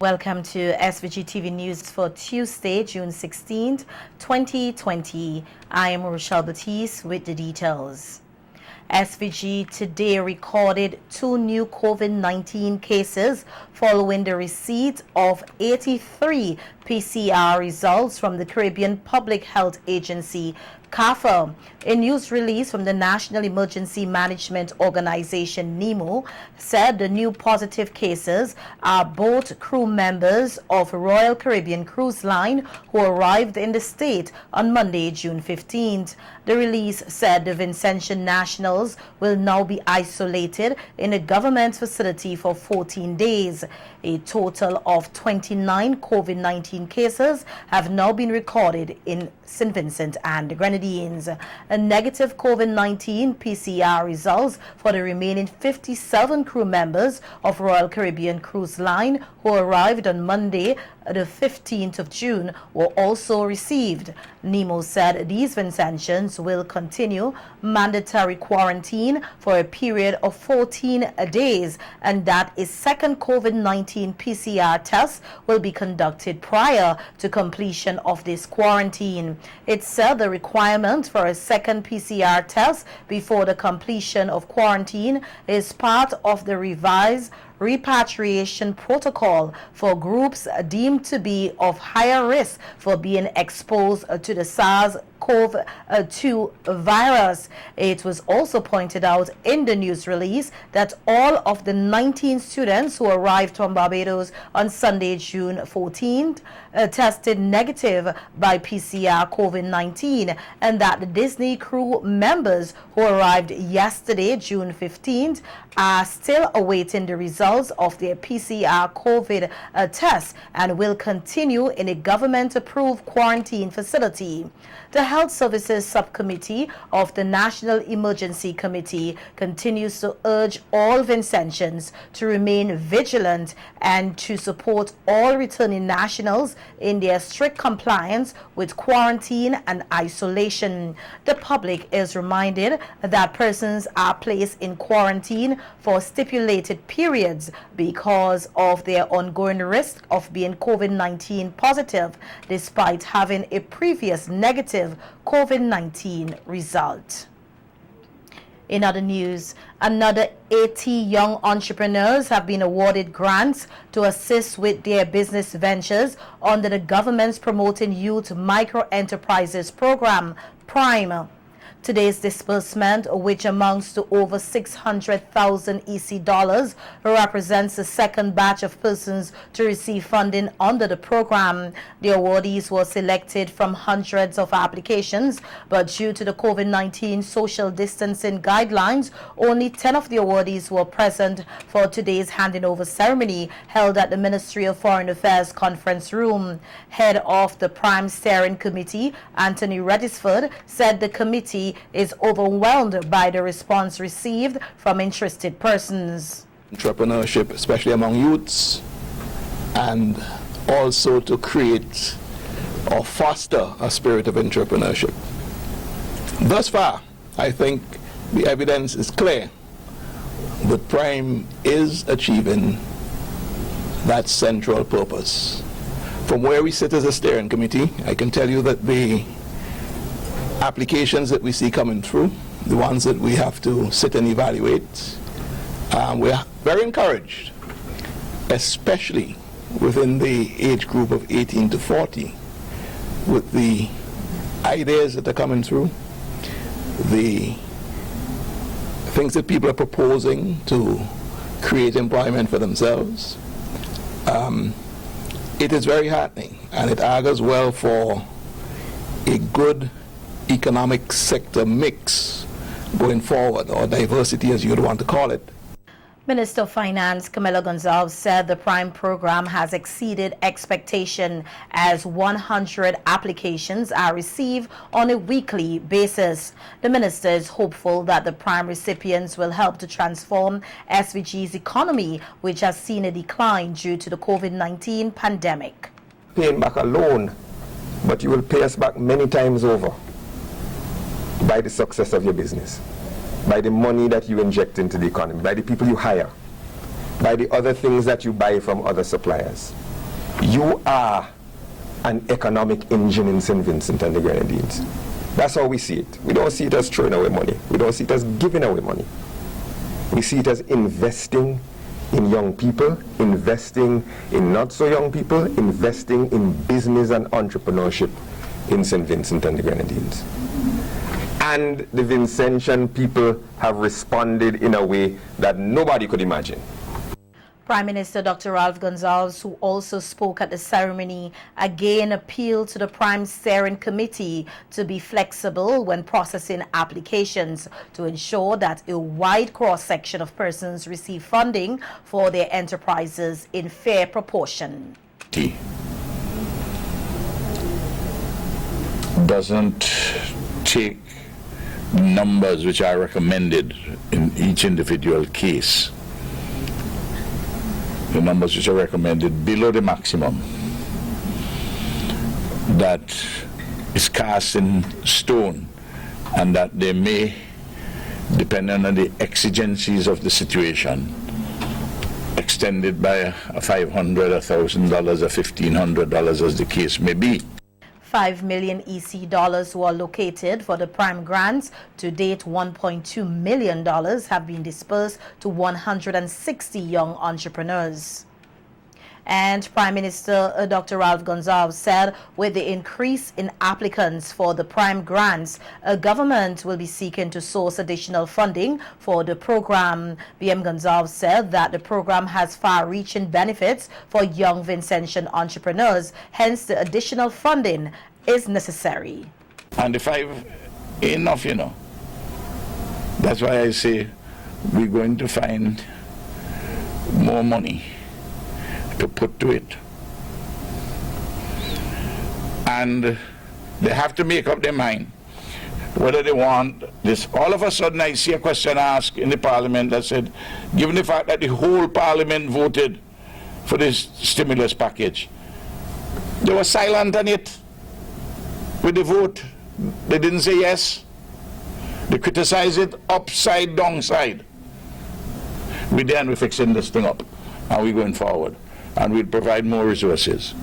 Welcome to SVG-TV News for Tuesday, June 16th, 2020. I am Rochelle Batiste with the details. SVG today recorded 2 new COVID-19 cases following the receipt of 83 PCR results from the Caribbean Public Health Agency, CAFA. A news release from the National Emergency Management Organization, NEMO, said the new positive cases are both crew members of Royal Caribbean Cruise Line who arrived in the state on Monday, June 15th. The release said the Vincentian nationals will now be isolated in a government facility for 14 days. A total of 29 COVID-19 cases have now been recorded in St. Vincent and the Grenadines. A negative COVID-19 PCR results for the remaining 57 crew members of Royal Caribbean Cruise Line who arrived on Monday, the 15th of June, were also received. NEMO said these Vincentians will continue mandatory quarantine for a period of 14 days and that a second COVID-19 PCR test will be conducted prior to completion of this quarantine. It said the requirement for a second PCR test before the completion of quarantine is part of the revised repatriation protocol for groups deemed to be of higher risk for being exposed to the SARS-CoV-2 virus. It was also pointed out in the news release that all of the 19 students who arrived from Barbados on Sunday, June 14th, tested negative by PCR COVID-19, and that the Disney crew members who arrived yesterday, June 15th, are still awaiting the results of their PCR COVID test and will continue in a government-approved quarantine facility. The Health Services Subcommittee of the National Emergency Committee continues to urge all Vincentians to remain vigilant and to support all returning nationals in their strict compliance with quarantine and isolation. The public is reminded that persons are placed in quarantine for stipulated periods because of their ongoing risk of being COVID-19 positive, despite having a previous negative COVID-19 result. In other news, another 80 young entrepreneurs have been awarded grants to assist with their business ventures under the government's Promoting Youth Micro Enterprises program, PRIME. Today's disbursement, which amounts to over 600,000 EC dollars, represents the second batch of persons to receive funding under the program. The awardees were selected from hundreds of applications, but due to the COVID-19 social distancing guidelines, only 10 of the awardees were present for today's handing over ceremony held at the Ministry of Foreign Affairs conference room. Head of the Prime Steering Committee, Anthony Redisford, said the committee is overwhelmed by the response received from interested persons. Entrepreneurship, especially among youths, and also to create or foster a spirit of entrepreneurship. Thus far, I think the evidence is clear that Prime is achieving that central purpose. From where we sit as a steering committee, I can tell you that the applications that we see coming through, the ones that we have to sit and evaluate, we are very encouraged, especially within the age group of 18 to 40, with the ideas that are coming through, the things that people are proposing to create employment for themselves. It is very heartening, and it augurs well for a good economic sector mix going forward, or diversity as you'd want to call it. Minister of Finance Camilo Gonzalez said the PRIME program has exceeded expectation as 100 applications are received on a weekly basis. The minister is hopeful that the PRIME recipients will help to transform SVG's economy, which has seen a decline due to the COVID-19 pandemic. Paying back a loan, but you will pay us back many times over by the success of your business, by the money that you inject into the economy, by the people you hire, by the other things that you buy from other suppliers. you are an economic engine in St. Vincent and the Grenadines. That's how we see it. We don't see it as throwing away money. We don't see it as giving away money. We see it as investing in young people, investing in not so young people, investing in business and entrepreneurship in St. Vincent and the Grenadines. And the Vincentian people have responded in a way that nobody could imagine. Prime Minister Dr. Ralph Gonsalves, who also spoke at the ceremony, again appealed to the Prime Steering Committee to be flexible when processing applications to ensure that a wide cross-section of persons receive funding for their enterprises in fair proportion. Doesn't take numbers which are recommended in each individual case, the numbers which are recommended below the maximum that is cast in stone, and that they may, depending on the exigencies of the situation, extended by $500, $1,000, or $1,500 as the case may be. 5 million EC dollars were allocated for the Prime grants. To date, $1.2 million have been dispersed to 160 young entrepreneurs. And Prime Minister Dr. Ralph Gonsalves said with the increase in applicants for the Prime grants, government will be seeking to source additional funding for the program. BM Gonsalves said that the program has far-reaching benefits for young Vincentian entrepreneurs, hence the additional funding is necessary. And the 5 enough, you know. That's why I say we're going to find more money to put to it. And they have to make up their mind whether they want this. All of a sudden I see a question asked in the parliament that said, given the fact that the whole parliament voted for this stimulus package, they were silent on it with the vote. They didn't say yes. They criticized it upside, downside. We're fixing this thing up, and we're going forward. And we'll provide more resources.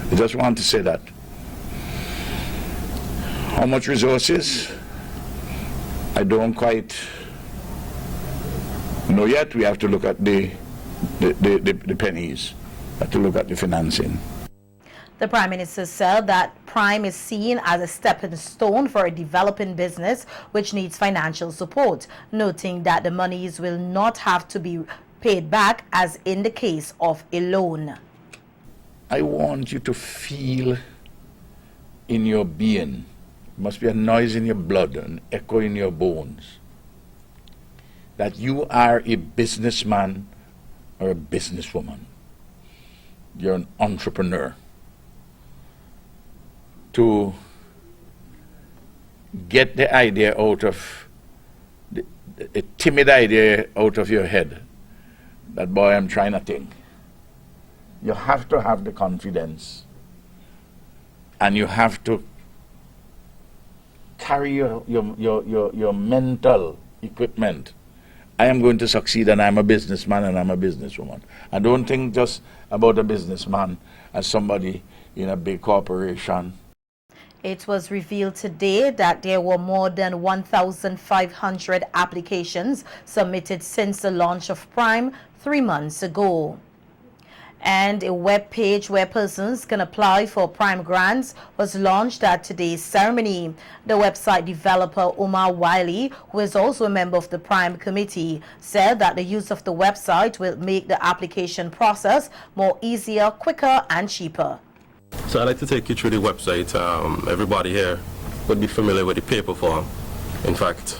I just want to say that. How much resources? I don't quite know yet. We have to look at the pennies. We have to look at the financing. The Prime Minister said that Prime is seen as a stepping stone for a developing business which needs financial support, noting that the monies will not have to be paid back as in the case of a loan. I want you to feel in your being, it must be a noise in your blood, an echo in your bones, that you are a businessman or a businesswoman. You're an entrepreneur. To get the idea out of, a timid idea out of your head, that boy, I'm trying a thing. You have to have the confidence, and you have to carry your mental equipment. I am going to succeed, and I'm a businessman and I'm a businesswoman. I don't think just about a businessman as somebody in a big corporation. It was revealed today that there were more than 1,500 applications submitted since the launch of Prime 3 months ago. And a web page where persons can apply for Prime grants was launched at today's ceremony. The website developer Umar Wiley, who is also a member of the Prime Committee, said that the use of the website will make the application process more easier, quicker and cheaper. So I'd like to take you through the website. Everybody here would be familiar with the paper form. In fact,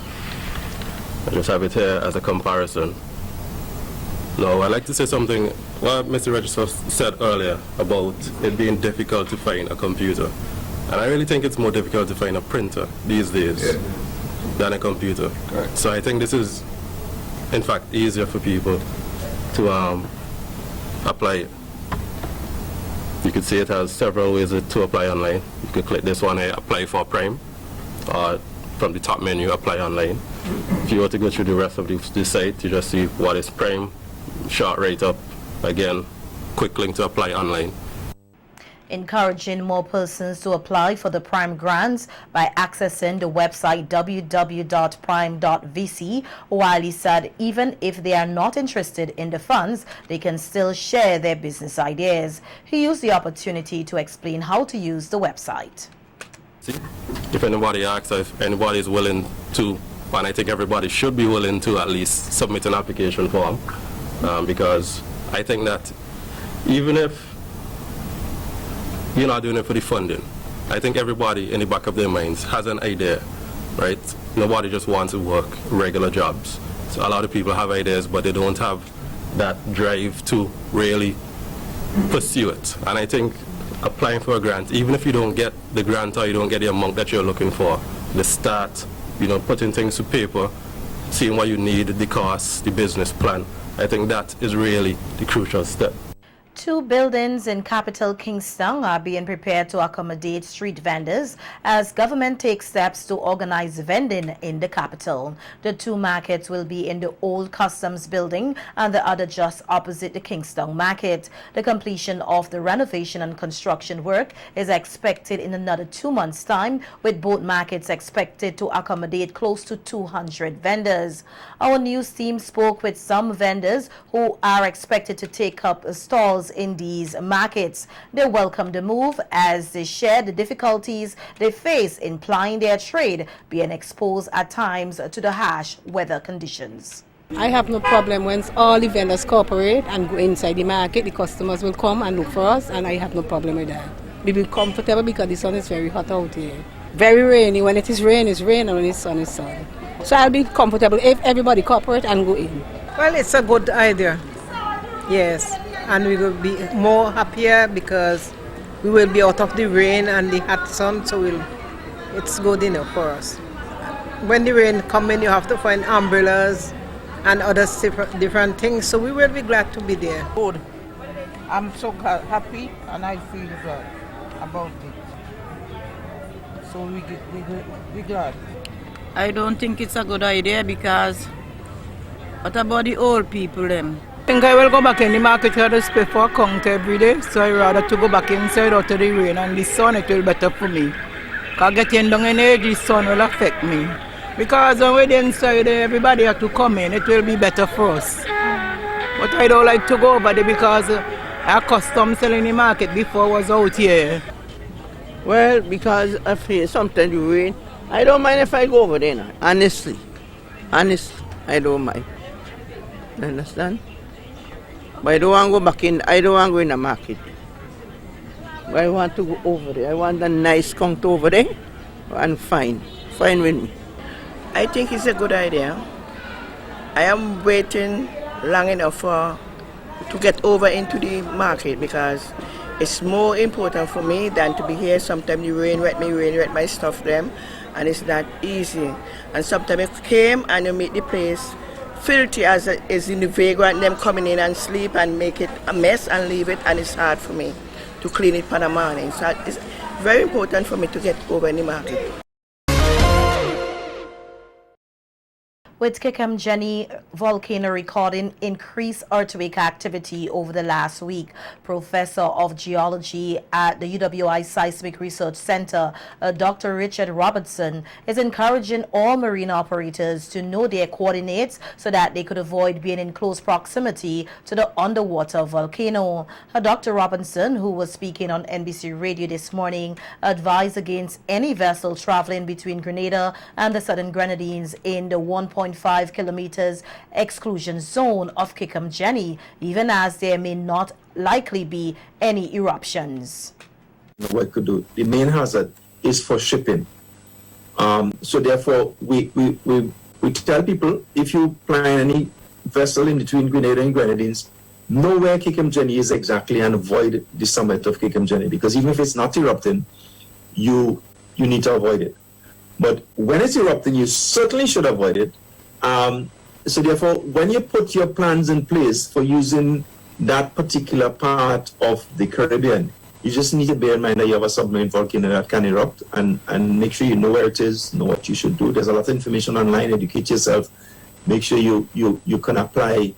I just have it here as a comparison. Now, I'd like to say something what Mr. Registrar said earlier about it being difficult to find a computer. And I really think it's more difficult to find a printer these days than a computer. Correct. So I think this is, in fact, easier for people to apply it. You can see it has several ways to apply online. You can click this one here, apply for Prime, or from the top menu, apply online. If you were to go through the rest of the site, you just see what is Prime, short write-up, again, quick link to apply online. encouraging more persons to apply for the Prime grants by accessing the website www.prime.vc, while he said even if they are not interested in the funds, they can still share their business ideas. He used the opportunity to explain how to use the website. If anybody asks if anybody is willing to, and I think everybody should be willing to at least submit an application form, because I think that even if you're not doing it for the funding, I think everybody in the back of their minds has an idea, right? Nobody just wants to work regular jobs. So a lot of people have ideas, but they don't have that drive to really pursue it. And I think applying for a grant, even if you don't get the grant or you don't get the amount that you're looking for, the start, putting things to paper, seeing what you need, the costs, the business plan, I think that is really the crucial step. 2 buildings in capital Kingston are being prepared to accommodate street vendors as government takes steps to organize vending in the capital. The 2 markets will be in the old customs building and the other just opposite the Kingston market. The completion of the renovation and construction work is expected in another 2 months' time, with both markets expected to accommodate close to 200 vendors. Our news team spoke with some vendors who are expected to take up stalls in these markets. They welcome the move as they share the difficulties they face in plying their trade, being exposed at times to the harsh weather conditions. I have no problem when all the vendors cooperate and go inside the market. The customers will come and look for us, and I have no problem with that. We will be comfortable because the sun is very hot out here. Very rainy. When it is rain, it's rain, and when it's sun, it's sun. So I'll be comfortable if everybody cooperate and go in. Well, it's a good idea. Yes. And we will be more happier because we will be out of the rain and the hot sun, so it's good enough for us. When the rain comes in, you have to find umbrellas and other different things, so we will be glad to be there. Good. I'm so happy and I feel good about it. So we're glad. I don't think it's a good idea because what about the old people then? I think I will go back in the market to pay for a counter every day, so I rather to go back inside out of the rain and the sun. It will be better for me. Because getting down in age, the sun will affect me. Because when we're inside, everybody has to come in. It will be better for us. But I don't like to go over there because our custom selling the market before was out here. Well, because I feel sometimes the rain, I don't mind if I go over there now. Honestly, I don't mind. You understand? But I don't want to go back in, I don't want to go in the market. But I want to go over there. I want a nice counter over there and fine with me. I think it's a good idea. I am waiting long enough to get over into the market because it's more important for me than to be here. Sometimes the rain wet my stuff them, and it's not easy. And sometimes it came and you make the place filthy as it is in the vagrant, them coming in and sleep and make it a mess and leave it, and it's hard for me to clean it for the morning. So it's very important for me to get over in the market. With Kikamjani volcano recording increased earthquake activity over the last week, Professor of Geology at the UWI Seismic Research Center, Dr. Richard Robertson, is encouraging all marine operators to know their coordinates so that they could avoid being in close proximity to the underwater volcano. Dr. Robertson, who was speaking on NBC Radio this morning, advised against any vessel traveling between Grenada and the Southern Grenadines in the 1.5 kilometers exclusion zone of Kikamjani, even as there may not likely be any eruptions. What it could do, the main hazard is for shipping. So therefore, we tell people, if you plan any vessel in between Grenada and Grenadines, know where Kikamjani is exactly and avoid the summit of Kikamjani, because even if it's not erupting, you need to avoid it. But when it's erupting, you certainly should avoid it. So therefore, when you put your plans in place for using that particular part of the Caribbean, you just need to bear in mind that you have a submarine volcano that can erupt, and make sure you know where it is, know what you should do. There's a lot of information online. Educate yourself. Make sure you can apply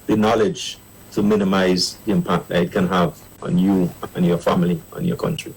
the knowledge to minimize the impact that it can have on you and your family and your country.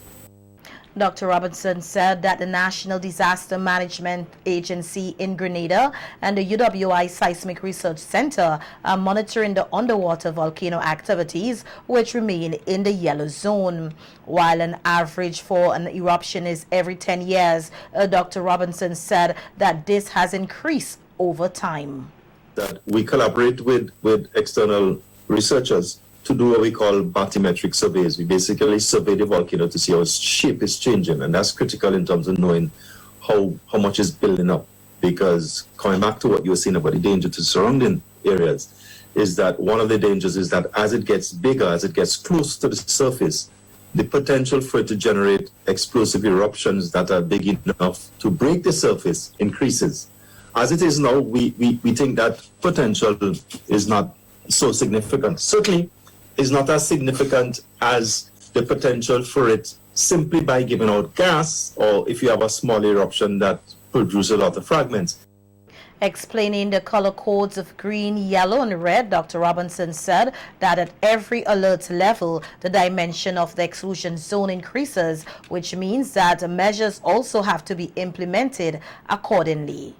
Dr. Robinson said that the National Disaster Management Agency in Grenada and the UWI Seismic Research Center are monitoring the underwater volcano activities, which remain in the yellow zone. While an average for an eruption is every 10 years, Dr. Robinson said that this has increased over time. That we collaborate with external researchers to do what we call bathymetric surveys. We basically survey the volcano to see how its shape is changing, and that's critical in terms of knowing how much is building up. Because coming back to what you were saying about the danger to surrounding areas, is that one of the dangers is that as it gets bigger, as it gets close to the surface, the potential for it to generate explosive eruptions that are big enough to break the surface increases. As it is now, we think that potential is not so significant. Certainly, is not as significant as the potential for it simply by giving out gas, or if you have a small eruption that produces a lot of fragments. Explaining the color codes of green, yellow, and red, Dr. Robinson said that at every alert level, the dimension of the exclusion zone increases, which means that measures also have to be implemented accordingly.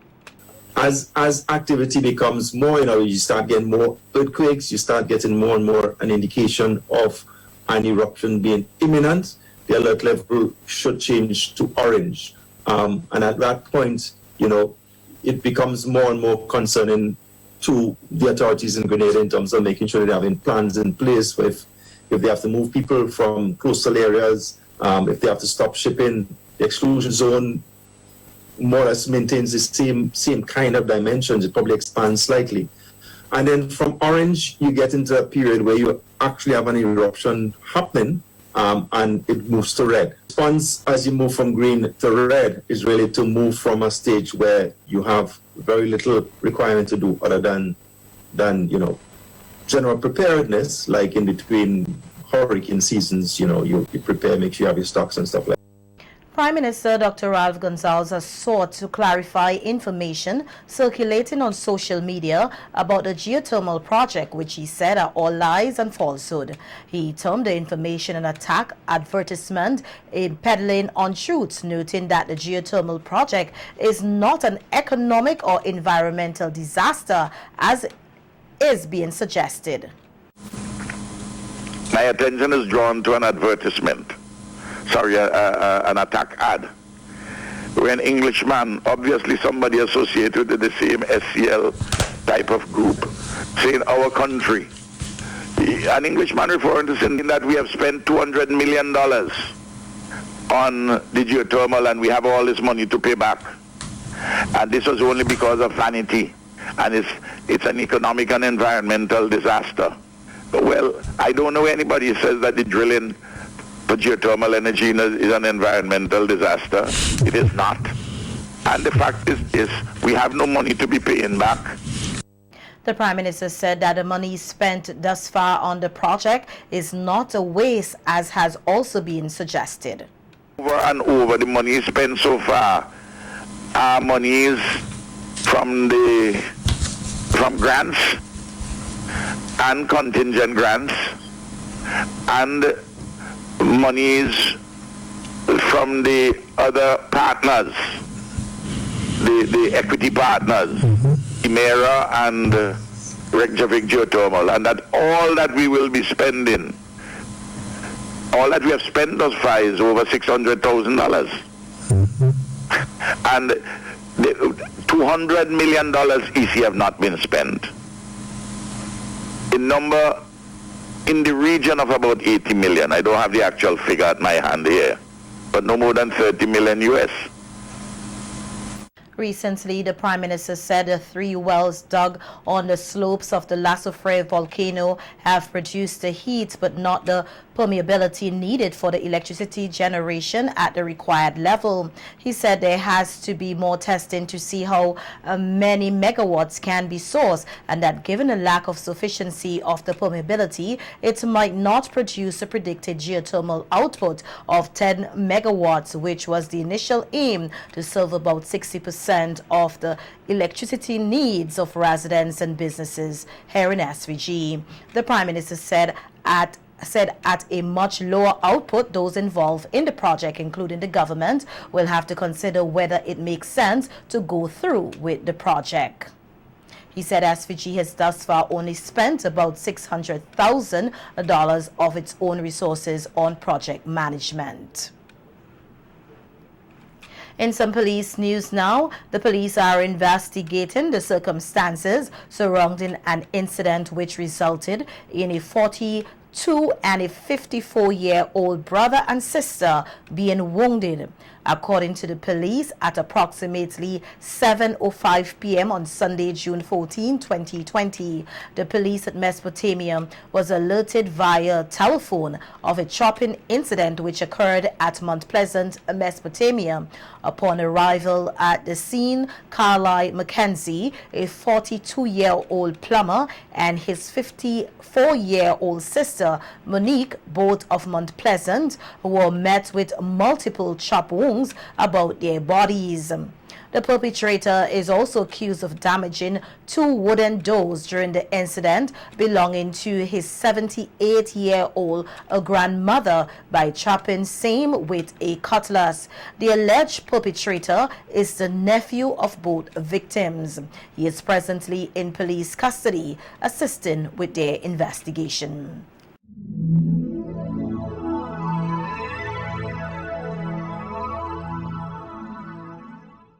As activity becomes more, you start getting more earthquakes, you start getting more and more an indication of an eruption being imminent, the alert level should change to orange. And at that point, it becomes more and more concerning to the authorities in Grenada in terms of making sure they're having plans in place if they have to move people from coastal areas, if they have to stop shipping. The exclusion zone more or less maintains the same kind of dimensions. It probably expands slightly. And then from orange, you get into a period where you actually have an eruption happening, and it moves to red. Response as you move from green to red is really to move from a stage where you have very little requirement to do other than general preparedness, like in between hurricane seasons, you prepare, make sure you have your stocks and stuff like that. Prime Minister Dr. Ralph Gonsalves has sought to clarify information circulating on social media about the Geothermal Project, which he said are all lies and falsehood. He termed the information an attack advertisement in peddling untruths, noting that the Geothermal Project is not an economic or environmental disaster as is being suggested. My attention is drawn to an advertisement. An attack ad, where an Englishman, obviously somebody associated with the same SCL type of group, saying our country, an Englishman referring to saying that we have spent $200 million on the geothermal and we have all this money to pay back. And this was only because of vanity, and it's an economic and environmental disaster. Well, I don't know anybody who says that the drilling for geothermal energy is an environmental disaster. It is not. And the fact is we have no money to be paying back. The Prime Minister said that the money spent thus far on the project is not a waste, as has also been suggested. Over and over, the money spent so far are monies from grants and contingent grants and monies from the other partners, the equity partners, Emera and Reykjavik Geothermal, and that all that we will be spending, all that we have spent thus far is over $600,000. And the $200 million easy have not been spent. The number in the region of about 80 million. I don't have the actual figure at my hand here, but no more than 30 million US. Recently, the Prime Minister said the 3 wells dug on the slopes of the La Soufrière volcano have produced the heat but not the permeability needed for the electricity generation at the required level. He said there has to be more testing to see how many megawatts can be sourced, and that given the lack of sufficiency of the permeability, it might not produce a predicted geothermal output of 10 megawatts, which was the initial aim to serve about 60% of the electricity needs of residents and businesses here in SVG. The Prime Minister said at said at a much lower output, those involved in the project, including the government, will have to consider whether it makes sense to go through with the project. He said SVG has thus far only spent about $600,000 of its own resources on project management. In some police news now, the police are investigating the circumstances surrounding an incident which resulted in a 42 and a 54-year-old brother and sister being wounded. According to the police, at approximately 7:05 p.m. on Sunday, June 14, 2020, the police at Mesopotamia was alerted via telephone of a chopping incident which occurred at Mount Pleasant, Mesopotamia. Upon arrival at the scene, Carlisle Mackenzie, a 42-year-old plumber, and his 54-year-old sister, Monique, both of Mount Pleasant, were met with multiple chop wounds about their bodies. The perpetrator is also accused of damaging 2 wooden doors during the incident belonging to his 78-year-old grandmother by chopping same with a cutlass. The alleged perpetrator is the nephew of both victims. He is presently in police custody, assisting with their investigation.